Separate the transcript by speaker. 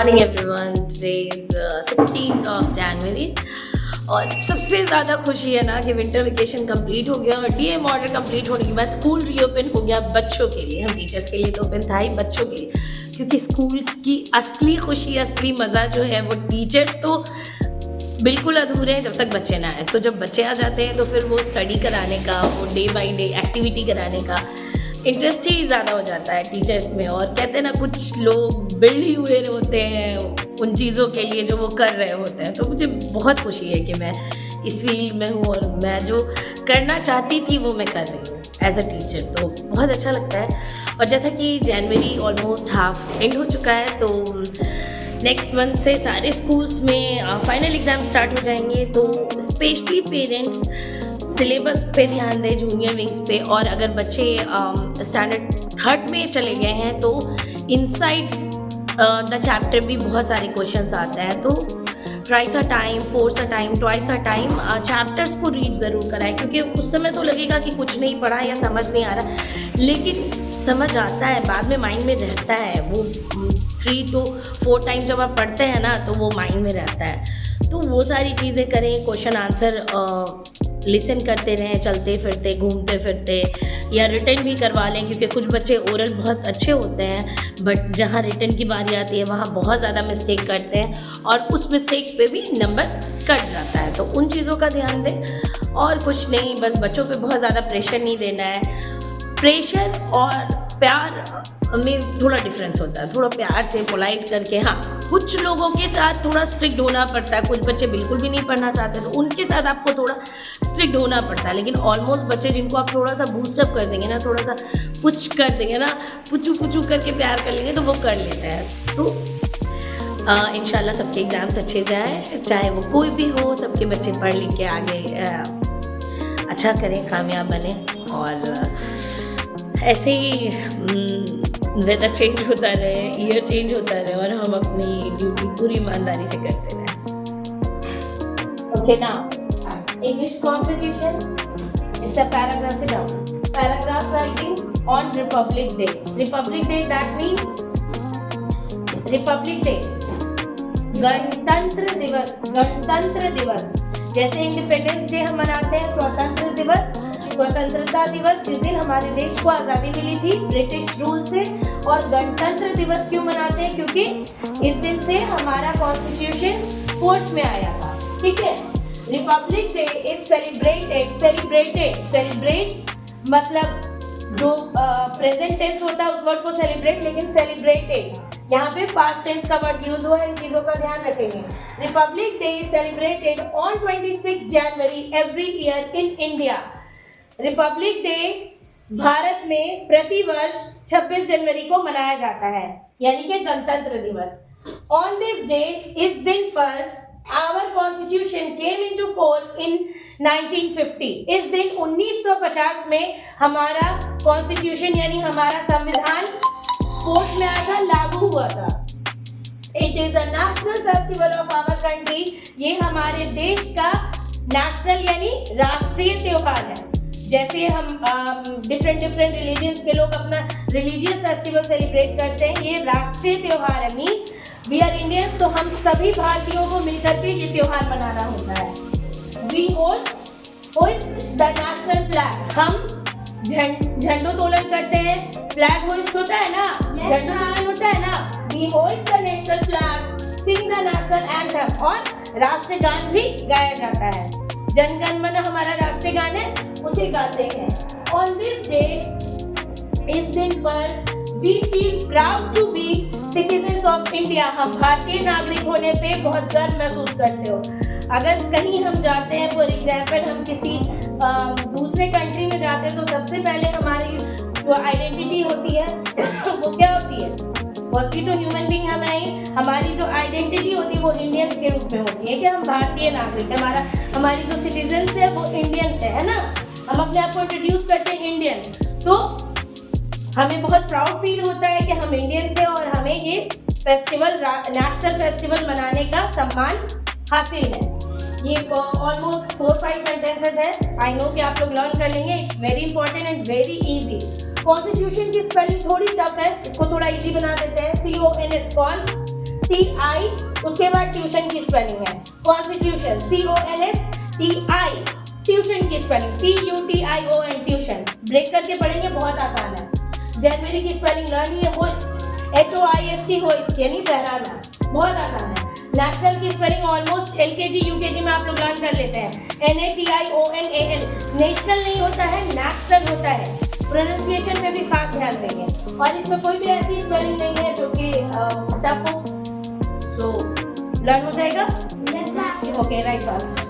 Speaker 1: Morning everyone. Today is 16th of January और सबसे ज़्यादा खुशी है ना कि विंटर वेकेशन कंप्लीट हो गया और डीएम ऑर्डर कंप्लीट होने के बाद स्कूल रीओपन हो गया बच्चों के लिए। हम टीचर्स के लिए तो ओपन था ही, बच्चों के लिए, क्योंकि स्कूल की असली खुशी, असली मज़ा जो है वो टीचर्स तो बिल्कुल अधूरे हैं जब तक बच्चे ना आए। तो जब बच्चे आ जाते हैं तो फिर वो स्टडी कराने का, वो डे बाई डे एक्टिविटी कराने का इंटरेस्ट ही ज़्यादा हो जाता है टीचर्स में। और कहते हैं ना, कुछ लोग बिल्ड ही हुए होते हैं उन चीज़ों के लिए जो वो कर रहे होते हैं। तो मुझे बहुत खुशी है कि मैं इस फील्ड में हूँ और मैं जो करना चाहती थी वो मैं कर रही हूँ एज अ टीचर। तो बहुत अच्छा लगता है। और जैसा कि जनवरी ऑलमोस्ट हाफ एंड हो चुका है, तो नेक्स्ट मंथ से सारे स्कूल्स में फाइनल एग्ज़ाम स्टार्ट हो जाएंगे। तो स्पेशली पेरेंट्स सिलेबस पे ध्यान दें, जूनियर विंग्स पे। और अगर बच्चे स्टैंडर्ड 3rd में चले गए हैं तो इनसाइड द चैप्टर भी बहुत सारे क्वेश्चंस आते हैं। तो thrice a time, fours a time, twice a time chapters को रीड ज़रूर कराएं, क्योंकि उस समय तो लगेगा कि कुछ नहीं पढ़ा या समझ नहीं आ रहा, लेकिन समझ आता है, बाद में माइंड में रहता है। वो 3 to 4 टाइम जब आप पढ़ते हैं ना तो वो माइंड में रहता है। तो वो सारी चीज़ें करें, क्वेश्चन आंसर लिसन करते रहें, चलते फिरते, घूमते फिरते, या रिटन भी करवा लें, क्योंकि कुछ बच्चे ओरल बहुत अच्छे होते हैं बट जहाँ रिटन की बारी आती है वहाँ बहुत ज़्यादा मिस्टेक करते हैं और उस मिस्टेक्स पे भी नंबर कट जाता है। तो उन चीज़ों का ध्यान दें। और कुछ नहीं, बस बच्चों पे बहुत ज़्यादा प्रेशर नहीं देना है। प्रेशर और प्यार में थोड़ा डिफरेंस होता है। थोड़ा प्यार से, पोलाइट करके, हाँ, कुछ लोगों के साथ थोड़ा स्ट्रिक्ट होना पड़ता है। कुछ बच्चे बिल्कुल भी नहीं पढ़ना चाहते तो उनके साथ आपको थोड़ा स्ट्रिक्ट होना पड़ता है। लेकिन ऑलमोस्ट बच्चे जिनको आप थोड़ा सा बूस्टअप कर देंगे ना, थोड़ा सा पुश कर देंगे ना, पुचू पुचू करके प्यार कर लेंगे तो वो कर लेते हैं। तो इंशाल्लाह सबके एग्ज़ाम्स अच्छे जाए, चाहे वो कोई भी हो, सबके बच्चे पढ़ लिख के आगे अच्छा करें, कामयाब बने। और ऐसे ही वेदर चेंज होता रहे, ईयर चेंज होता रहे और हम अपनी ड्यूटी पूरी ईमानदारी से करते रहें। Okay, now English competition, it's a paragraph. Sit down. Paragraph writing on Republic day. Republic day, that means Republic day, गणतंत्र दिवस। गणतंत्र दिवस जैसे इंडिपेंडेंस डे हम मनाते हैं, स्वतंत्र दिवस, स्वतंत्रता दिवस, जिस दिन हमारे देश को आज़ादी मिली थी ब्रिटिश रूल से। और गणतंत्र दिवस क्यों मनाते हैं? क्योंकि इस दिन से हमारा कॉन्स्टिट्यूशन फोर्स में आया था। ठीक है। Republic day is celebrated, celebrate मतलब जो प्रेजेंट टेंस होता है उस वर्ड को सेलिब्रेट, लेकिन सेलिब्रेटेड यहाँ पे पास्ट टेंस का वर्ड यूज हुआ है। इन चीजों का ध्यान रखेंगे। Republic day is celebrated on 26 January every year in India. Republic day Bharat में प्रतिवर्ष 26 जनवरी को मनाया जाता है, यानी कि गणतंत्र दिवस। ऑन दिस डे, इस दिन पर, our constitution came into force in 1950। इस दिन 1950 में हमारा कॉन्स्टिट्यूशन यानी हमारा संविधान फोर्स में आया था, लागू हुआ था। It is a national festival of our country. ये हमारे देश का नेशनल यानी राष्ट्रीय त्योहार है। जैसे हम डिफरेंट रिलीजियंस के लोग अपना रिलीजियस फेस्टिवल सेलिब्रेट करते हैं, ये राष्ट्रीय त्योहार है। मीन्स वी आर इंडियंस, तो हम सभी भारतीयों को मिलकर के ये त्योहार मनाना होता है। We hoist the national flag. हम झंडोत्तोलन करते हैं, फ्लैग होस्ट होता है ना, झंडोत्तोलन होता है ना। We hoist the national flag, sing the national anthem, और राष्ट्रीय गान भी गाया जाता है। जनगण मन हमारा राष्ट्रीय गान है, उसे गाते हैं। ऑन दिस डे, इस दिन पर, we feel proud to be citizens of India. हम भारतीय नागरिक होने पे बहुत गर्व महसूस करते हो। अगर कहीं हम जाते हैं, फॉर एग्जाम्पल हम किसी दूसरे कंट्री में जाते हैं, तो सबसे पहले हमारी जो आइडेंटिटी होती है वो क्या होती है? फर्स्टली तो ह्यूमन बीइंग हमारी जो आइडेंटिटी होती है वो इंडियंस के रूप में होती है कि हम भारतीय नागरिक, हमारी जो सिटीजन्स है वो इंडियंस है ना। हम अपने आप को इंट्रोड्यूस करते हैं इंडियन, तो हमें बहुत प्राउड फील होता है कि हम इंडियंस हैं और हमें ये फेस्टिवल, नेशनल फेस्टिवल मनाने का सम्मान हासिल है। ये ऑलमोस्ट 4-5 सेंटेंसेस है। आई नो कि आप लोग लर्न कर लेंगे। It's very important and very easy. Constitution की स्पेलिंग थोड़ी टफ है, इसको थोड़ा इजी बना देते हैं। CONS, TI, उसके बाद ट्यूशन की स्पेलिंग है कॉन्स्टिट्यूशन, CONSTI, ट्यूशन की स्पेलिंग TUTION, ट्यूशन। ब्रेक करके पढ़ेंगे, बहुत आसान है। जनवरी की स्पेलिंग लर्नी है, होस्ट, HOIST, होस्ट यानी फहराना, बहुत आसान है। नेशनल की स्पेलिंग ऑलमोस्ट LKG UKG में आप लोग लर्न कर लेते हैं, NATIONAL, नेशनल नहीं होता है, नेशनल होता है। प्रोनाउंसिएशन पे भी खास ध्यान देंगे, और इसमें कोई भी ऐसी स्पेलिंग नहीं है जो कि टफ हो, सो लर्न हो जाएगा। Okay, right fast.